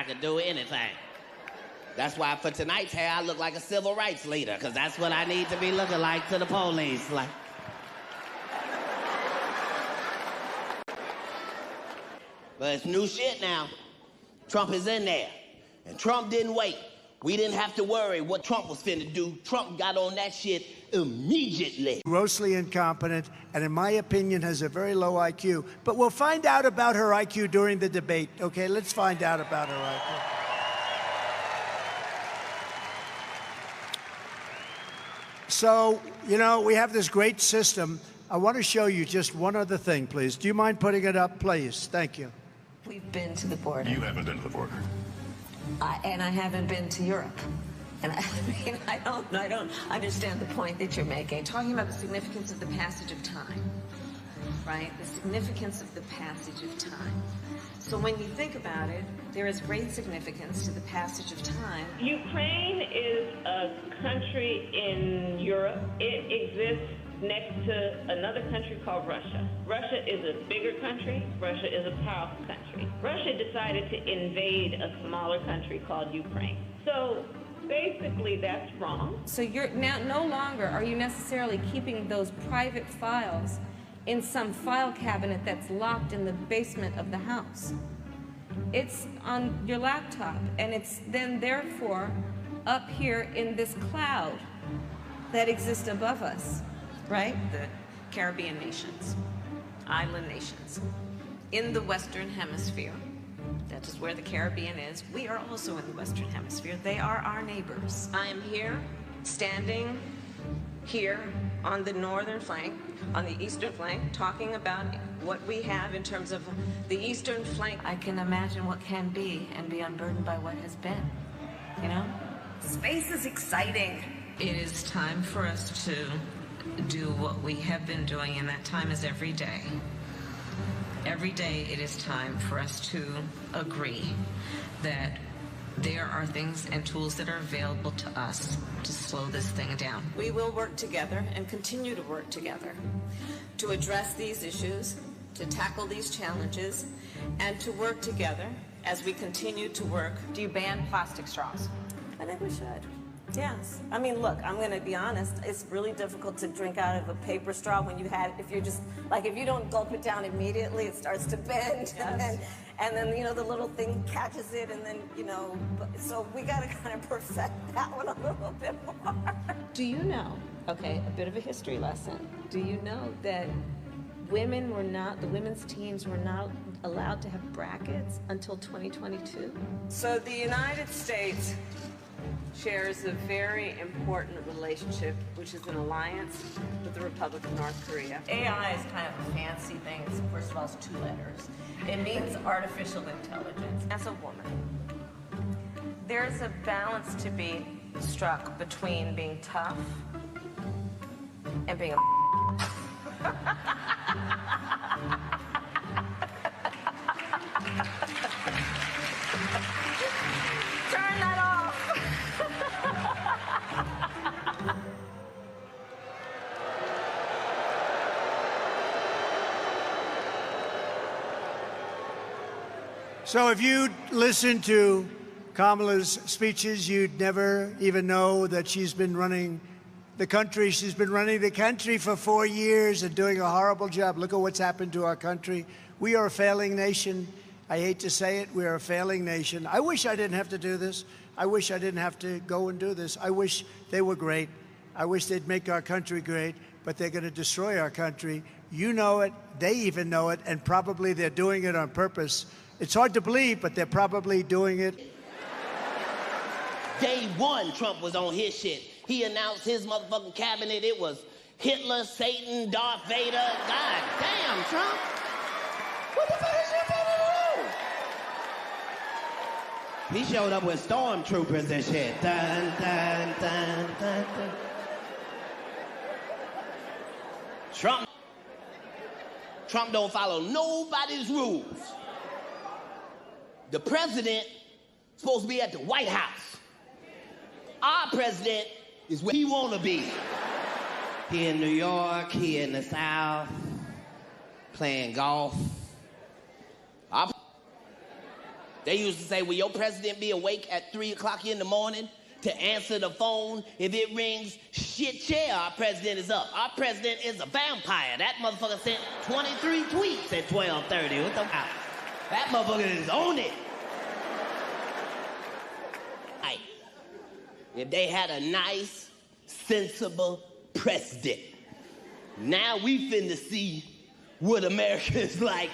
could do anything. That's why for tonight's hair, I look like a civil rights leader, because that's what I need to be looking like to the police. Like. But it's new shit now. Trump is in there. And Trump didn't wait. We didn't have to worry what Trump was finna do. Trump got on that shit immediately. Grossly incompetent, and in my opinion, has a very low IQ. But we'll find out about her IQ during the debate, okay? Let's find out about her IQ. So, you know, we have this great system. I want to show you just one other thing, please. Do you mind putting it up, please? Thank you. We've been to the border. You haven't been to the border. And I haven't been to Europe. And I don't understand the point that you're making. Talking about the significance of the passage of time, right? The significance of the passage of time. So when you think about it, there is great significance to the passage of time. Ukraine is a country in Europe. It exists next to another country called Russia. Russia is a bigger country. Russia is a powerful country. Russia decided to invade a smaller country called Ukraine. So basically that's wrong. So you're now no longer are you necessarily keeping those private files in some file cabinet that's locked in the basement of the house. It's on your laptop, and it's then therefore up here in this cloud that exists above us, right? The Caribbean nations, island nations, in the Western Hemisphere. That is where the Caribbean is. We are also in the Western Hemisphere. They are our neighbors. I am here, standing here on the northern flank, on the eastern flank, talking about what we have in terms of the eastern flank. I can imagine what can be and be unburdened by what has been, you know? Space is exciting. It is time for us to do what we have been doing, and that time is every day. Every day it is time for us to agree that there are things and tools that are available to us to slow this thing down. We will work together and continue to work together to address these issues, to tackle these challenges, and to work together as we continue to work. Do you ban plastic straws? I think we should. Yes. I mean, look, I'm going to be honest. It's really difficult to drink out of a paper straw when you have, if you're just, like, if you don't gulp it down immediately, it starts to bend. Yes. And then, you know, the little thing catches it, and then, you know, so we got to kind of perfect that one a little bit more. Do you know, okay, a bit of a history lesson. Do you know that women were not, the women's teams were not allowed to have brackets until 2022? So the United States shares a very important relationship, which is an alliance with the Republic of North Korea. AI is kind of a fancy thing. First of all, it's 2 letters. It means artificial intelligence. As a woman, there's a balance to be struck between being tough and being a Turn that off. So if you listen to Kamala's speeches, you'd never even know that she's been running the country. She's been running the country for 4 years and doing a horrible job. Look at what's happened to our country. We are a failing nation. I hate to say it, we are a failing nation. I wish I didn't have to do this. I wish I didn't have to go and do this. I wish they were great. I wish they'd make our country great, but they're going to destroy our country. You know it, they even know it, and probably they're doing it on purpose. It's hard to believe, but they're probably doing it. Day one, Trump was on his shit. He announced his motherfucking cabinet. It was Hitler, Satan, Darth Vader. God damn, Trump. What the fuck is you finna do? He showed up with stormtroopers and shit. Dun, dun, dun, dun, dun. Trump don't follow nobody's rules. The president is supposed to be at the White House. Our president is where he want to be. Here in New York, here in the South, playing golf. They used to say, will your president be awake at 3 o'clock in the morning to answer the phone? If it rings, shit, yeah, our president is up. Our president is a vampire. That motherfucker sent 23 tweets at 12:30. What the hell? That motherfucker is on it. Right. If they had a nice, sensible president. Now we finna see what America is like.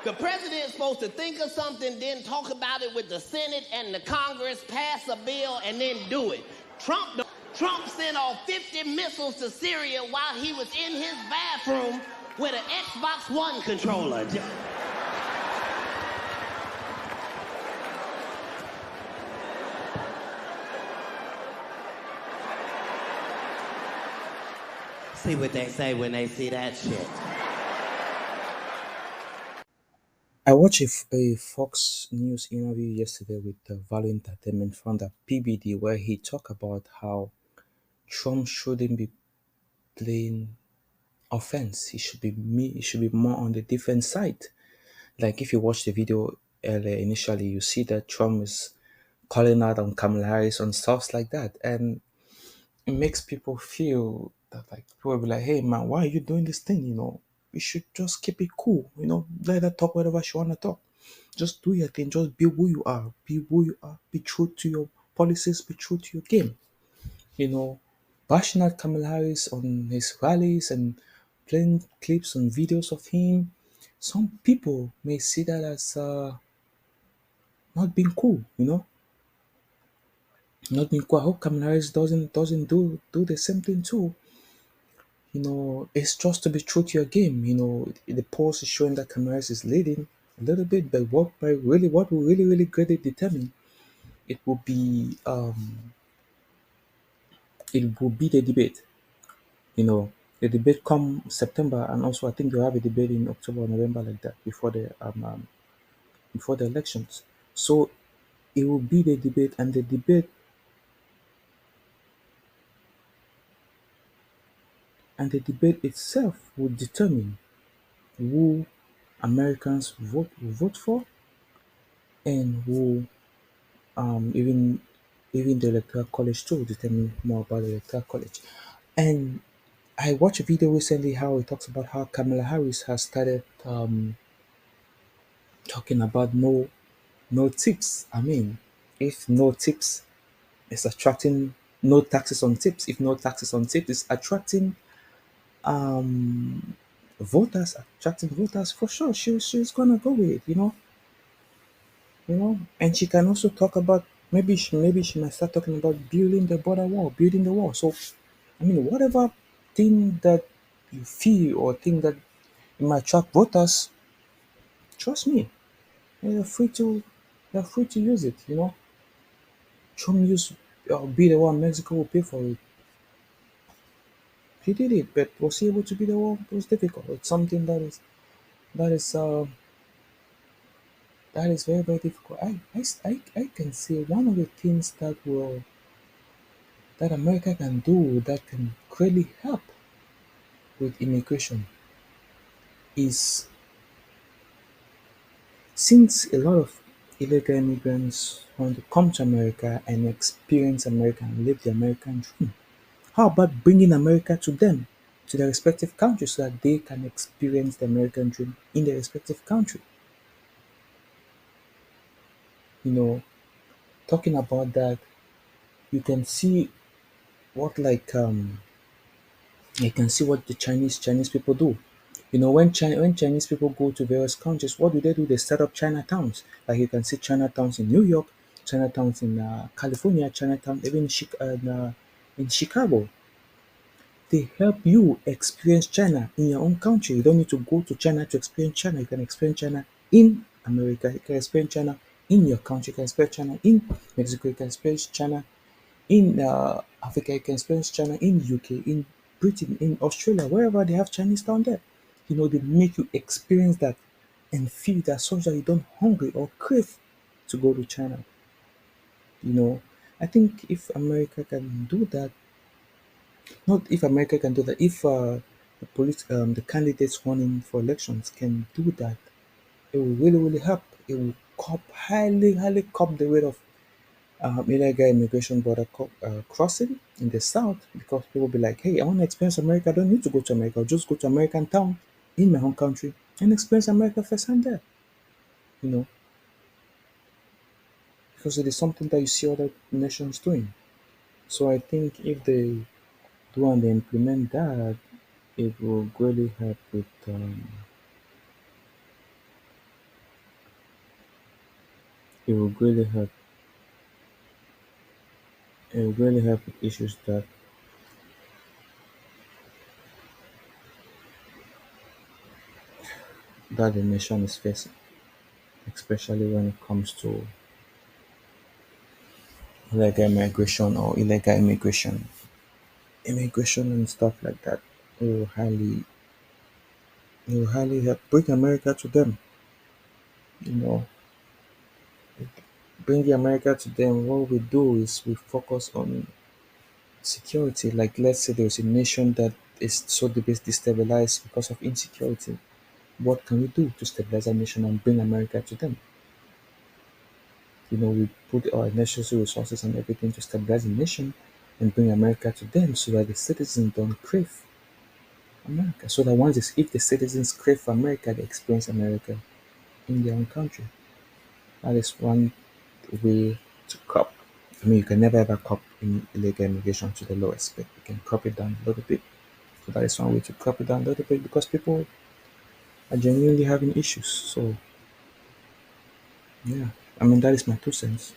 The president's supposed to think of something, then talk about it with the Senate and the Congress, pass a bill, and then do it. Trump sent off 50 missiles to Syria while he was in his bathroom with an Xbox One controller. See what they say when they see that shit. I watched a Fox News interview yesterday with the Value Entertainment founder PBD, where he talked about how Trump shouldn't be playing offense. He should be more on the defense side. Like if you watch the video earlier, initially you see that Trump is calling out on Kamala Harris on stuff like that, and it makes people feel that like people will be like, "Hey man, why are you doing this thing? We should just keep it cool. Let her talk whatever she wanna talk. Just do your thing. Just be who you are. Be who you are. Be true to your policies. Be true to your game. You know, Bashing out Kamala Harris on his rallies and playing clips and videos of him. Some people may see that as not being cool. Not being cool. I hope Kamala Harris doesn't do the same thing too. It's just to be true to your game. The polls is showing that Kamala Harris is leading a little bit, but what will really greatly determine it will be the debate. The debate come September, and also I think they'll have a debate in October or November like that before the elections. So it will be the debate, and the debate itself will determine who Americans vote for, and who even the electoral college too will determine more about the electoral college. And I watched a video recently how it talks about how Kamala Harris has started talking about no tips. I mean, if no tips is attracting no taxes on tips, if no taxes on tips is attracting um attracting voters, for sure she's gonna go with it. And she can also talk about maybe she might start talking about building the border wall, building the wall. So I mean, whatever thing that you feel or think that it might attract voters, trust me, you're free to use it. Trump used be the one Mexico will pay for it. He did it, but was he able to be the one? It was difficult. It's something that is uh, that is very very difficult. I can say one of the things that America can do that can greatly help with immigration is, since a lot of illegal immigrants want to come to America and experience America and live the American dream, how about bringing America to them, to their respective countries, so that they can experience the American dream in their respective country? You know, Talking about that, you can see what you can see what the Chinese people do. When Chinese people go to various countries, what do? They set up Chinatowns. Like you can see Chinatowns in New York, Chinatowns in California, Chinatown even in Chicago. They help you experience China in your own country. You don't need to go to China to experience China. You can experience China in America. You can experience China in your country. You can experience China in Mexico. You can experience China in Africa. You can experience China in UK, in Britain, in Australia, wherever they have Chinese down there. They make you experience that and feel that, such that you don't hungry or crave to go to China. You know, I think if America can do that, not if America can do that, if the candidates running for elections can do that, it will really, really help. It will highly cop the rate of illegal immigration border crossing in the south, because people be like, hey, I want to experience America. I don't need to go to America. I'll just go to American town in my home country and experience America firsthand there. You know, because it is something that you see other nations doing. So I think if they do and they implement that, it will greatly help with it will greatly help it will greatly help with issues that the nation is facing, especially when it comes to illegal migration or illegal immigration and stuff like that. It will highly help bring America to them. You know, bring America to them. What we do is we focus on security. Like, let's say there's a nation that is so destabilized because of insecurity. What can we do to stabilize our nation and bring America to them? We put our necessary resources and everything to stabilize the nation and bring America to them, so that the citizens don't crave America. So that if the citizens crave for America, they experience America in their own country. That is one way to cop. I mean, you can never ever cop in illegal immigration to the lowest, but you can cop it down a little bit. So that is one way to cop it down a little bit, because people are genuinely having issues. So yeah, I mean, that is my 2 cents.